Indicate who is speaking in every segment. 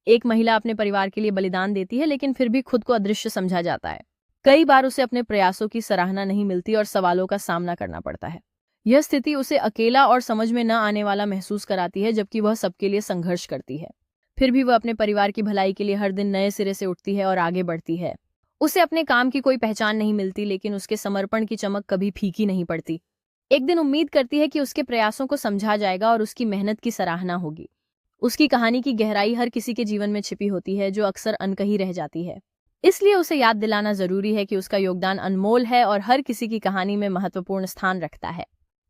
Speaker 1: एक महिला अपने परिवार के लिए बलिदान देती है, लेकिन फिर भी खुद को अदृश्य समझा जाता है। कई बार उसे अपने प्रयासों की सराहना नहीं मिलती और सवालों का सामना करना पड़ता है। यह स्थिति उसे अकेला और समझ में न आने वाला महसूस कराती है, जबकि वह सबके लिए संघर्ष करती है। फिर भी वह अपने परिवार की भलाई के लिए हर दिन नए सिरे से उठती है और आगे बढ़ती है। उसे अपने काम की कोई पहचान नहीं मिलती, लेकिन उसके समर्पण की चमक कभी फीकी नहीं पड़ती। एक दिन उम्मीद करती है कि उसके प्रयासों को समझा जाएगा और उसकी मेहनत की सराहना होगी। उसकी कहानी की गहराई हर किसी के जीवन में छिपी होती है, जो अक्सर अनकही रह जाती है। इसलिए उसे याद दिलाना जरूरी है कि उसका योगदान अनमोल है और हर किसी की कहानी में महत्वपूर्ण स्थान रखता है।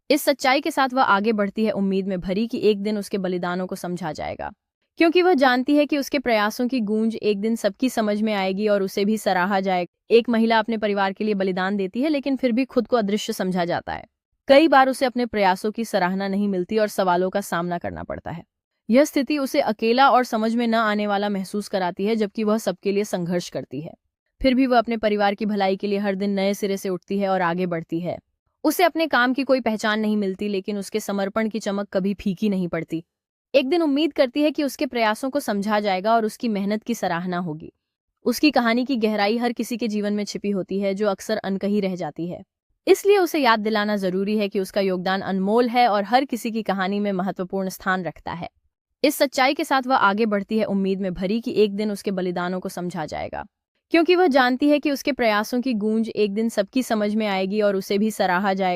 Speaker 1: इस सच्चाई के साथ वह आगे बढ़ती है, उम्मीद में भरी कि एक दिन उसके बलिदानों को समझा जाएगा, क्योंकि वह जानती है कि उसके प्रयासों की गूंज एक दिन सबकी समझ में आएगी और उसे भी सराहा जाएगा। एक महिला अपने परिवार के लिए बलिदान देती है, लेकिन फिर भी खुद को अदृश्य समझा जाता है। कई बार उसे अपने प्रयासों की सराहना नहीं मिलती और सवालों का सामना करना पड़ता है। यह स्थिति उसे अकेला और समझ में न आने वाला महसूस कराती है, जबकि वह सबके लिए संघर्ष करती है। फिर भी वह अपने परिवार की भलाई के लिए हर दिन नए सिरे से उठती है और आगे बढ़ती है। उसे अपने काम की कोई पहचान नहीं मिलती, लेकिन उसके समर्पण की चमक कभी फीकी नहीं पड़ती। एक दिन उम्मीद करती है कि उसके प्रयासों को समझा जाएगा और उसकी मेहनत की सराहना होगी। उसकी कहानी की गहराई हर किसी के जीवन में छिपी होती है, जो अक्सर अनकही रह जाती है। इसलिए उसे याद दिलाना जरूरी है कि उसका योगदान अनमोल है और हर किसी की कहानी में महत्वपूर्ण स्थान रखता है। इस सच्चाई के साथ वह आगे बढ़ती है, उम्मीद में भरी कि एक दिन उसके बलिदानों को समझा जाएगा, क्योंकि वह जानती है कि उसके प्रयासों की गूंज एक दिन सबकी समझ में आएगी और उसे भी सराहा जाएगा।